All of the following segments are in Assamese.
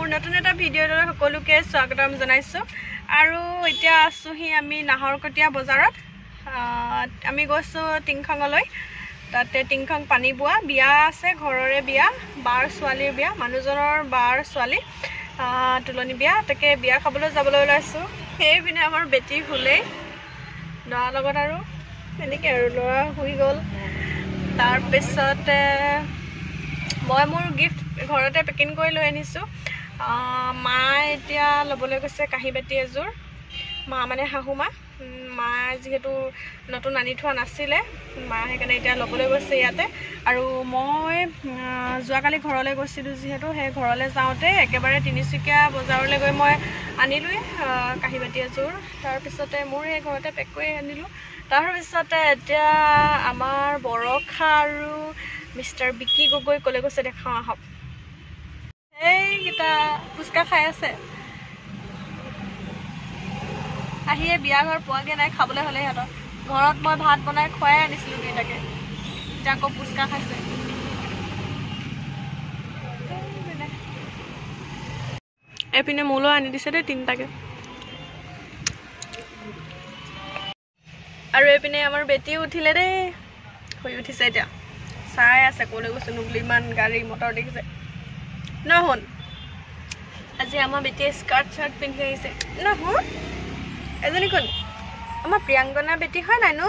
নতুন এটা ভিডিঅ'লৈ সকলোকে স্বাগতম জনাইছো আৰু এতিয়া আছোহি আমি নাহৰকটীয়া বজাৰত আমি গৈছো টিংখঙলৈ তাতে টিংখং পানীবোৱা বিয়া আছে ঘৰৰে বিয়া বাৰ ছোৱালীৰ বিয়া মানুহজনৰ বাৰ ছোৱালী তুলনি বিয়া তাকে বিয়া খাবলৈ যাবলৈ ওলাইছো সেইপিনে আমাৰ বেটি ফুলেই ল'ৰা লগত আৰু এনেকৈ আৰু ল'ৰা শুই গ'ল তাৰ পিছতে মই মোৰ গিফ্ট ঘৰতে পেকিং কৰি লৈ আনিছো মায়ে এতিয়া ল'বলৈ গৈছে কাঁহী বাতি এযোৰ মা মানে শাহু মা যিহেতু নতুন আনি থোৱা নাছিলে মা সেইকাৰণে এতিয়া ল'বলৈ গৈছে ইয়াতে আৰু মই যোৱাকালি ঘৰলৈ গৈছিলোঁ যিহেতু সেই ঘৰলৈ যাওঁতে একেবাৰে তিনিচুকীয়া বজাৰলৈ গৈ মই আনিলোঁৱে কাঁহী বাতি এযোৰ তাৰপিছতে মোৰ সেই ঘৰতে পেক কৰি আনিলোঁ তাৰপিছতে এতিয়া আমাৰ বৰষা আৰু মিষ্টাৰ বিকি গগৈ ক'লৈ গৈছে দেখাওঁ আহক এইকেইটা ফুচকা খাই আছে আহিয়ে বিয়া ঘৰ পোৱাগৈ নাই খাবলৈ হ'লে সিহঁতৰ ঘৰত মই ভাত বনাই খুৱাই আনিছিলোঁ দুইটাকে এতিয়া আকৌ ফুচকা খাইছে এইপিনে মোলৈ আনি দিছে দেই তিনিটাকে আৰু এইপিনে আমাৰ বেটিও উঠিলে দেই শুই উঠিছে এতিয়া চাই আছে ক'লৈ গৈছে নুবুলি ইমান গাড়ী মটৰ দেখিছে নহ'ল আজি আমাৰ বেটিয়ে স্কাৰ্ট চাৰ্ট পিন্ধি আহিছে নহ'ল এজনী কোন আমাৰ প্ৰিয়াংকনা বেটি হয় নাই নো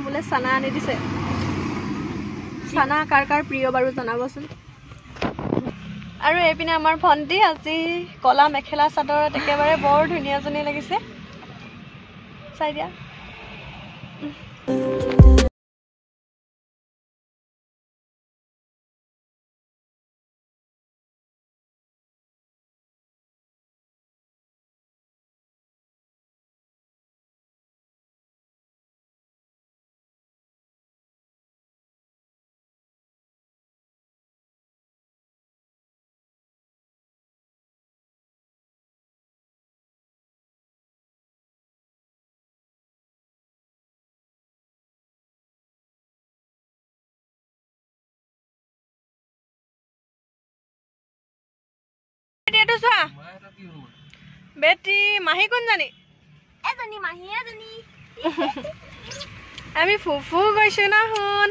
মোলৈ চানা আনি দিছে চানা কাৰ কাৰ প্ৰিয় বাৰু জনাবচোন আৰু এইপিনে আমাৰ ভণ্টি আজি কলা মেখেলা চাদৰত একেবাৰে বৰ ধুনীয়াজনী লাগিছে চাই দিয়া বেটি মাহী কোনজনী এজনী মাহী এজনী আমি ফুফু গৈছো না শুন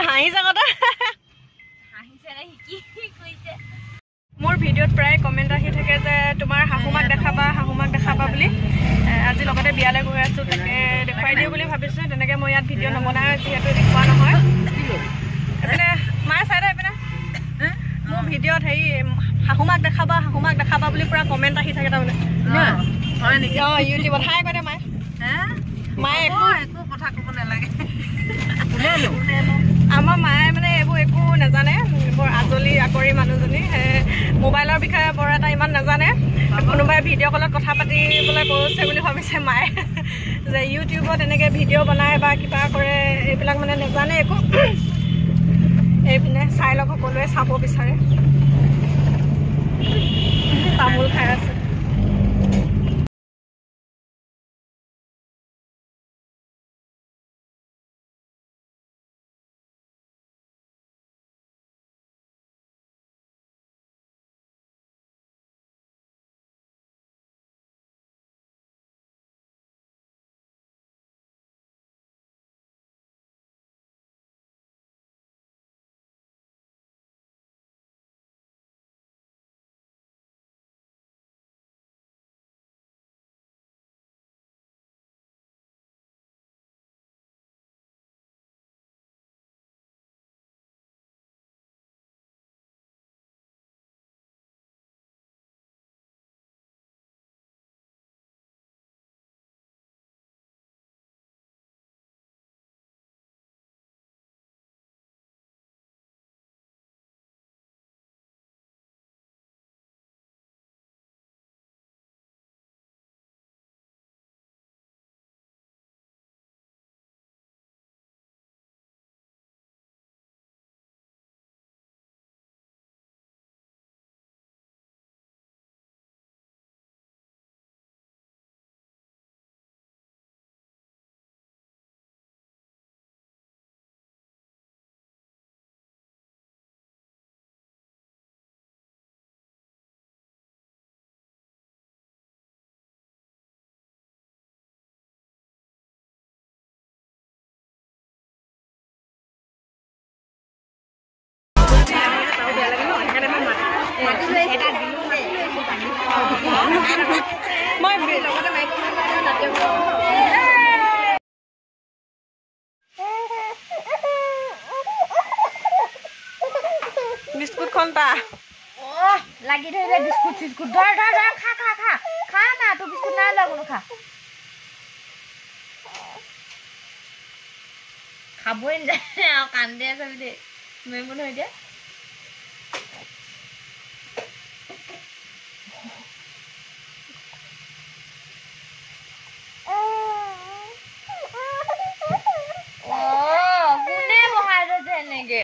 হাঁহিছে কথা মোৰ ভিডিঅ'ত প্ৰায় কমেণ্ট আহি থাকে যে তোমাৰ শাহুমাক দেখাবা বুলি আজি লগতে বিয়ালৈ গৈ আছো তাকে দেখুৱাই দিওঁ বুলি ভাবিছো তেনেকৈ মই ইয়াত ভিডিঅ' নবনাওঁ যিহেতু দেখুওৱা নহয় এইপিনে মায়ে চাই দে এইপিনে মোৰ ভিডিঅ'ত হেৰি শাহুমাক দেখাবা বুলি পুৰা কমেণ্ট আহি থাকে তাৰমানে হয় নেকি অঁ ইউটিউবত হাই কৈ দে মায়ে একো কথা ক'ব নালাগে আমাৰ মায়ে মানে এইবোৰ একো নাজানে বৰ আজলি আকৰি মানুহজনী মোবাইলৰ বিষয়ে বৰ এটা ইমান নাজানে কোনোবাই ভিডিঅ' কলত কথা পাতিবলৈ কৈছে বুলি ভাবিছে মায়ে যে ইউটিউবত এনেকৈ ভিডিঅ' বনায় বা কিবা কৰে এইবিলাক মানে নাজানে একো এইপিনে চাই লওক সকলোৱে চাব বিচাৰে তামোল খাই আছে খন্তা লাগি ধৰিলে বিস্কুট চিস্কুট ধৰ ধৰ ধৰ খা খা খা খা না তোৰ বিস্কুট নাই লোৱা কোনো খা খাবই নাযায় আৰু কান্দে আছে বুলি মেমন হৈ দিয়া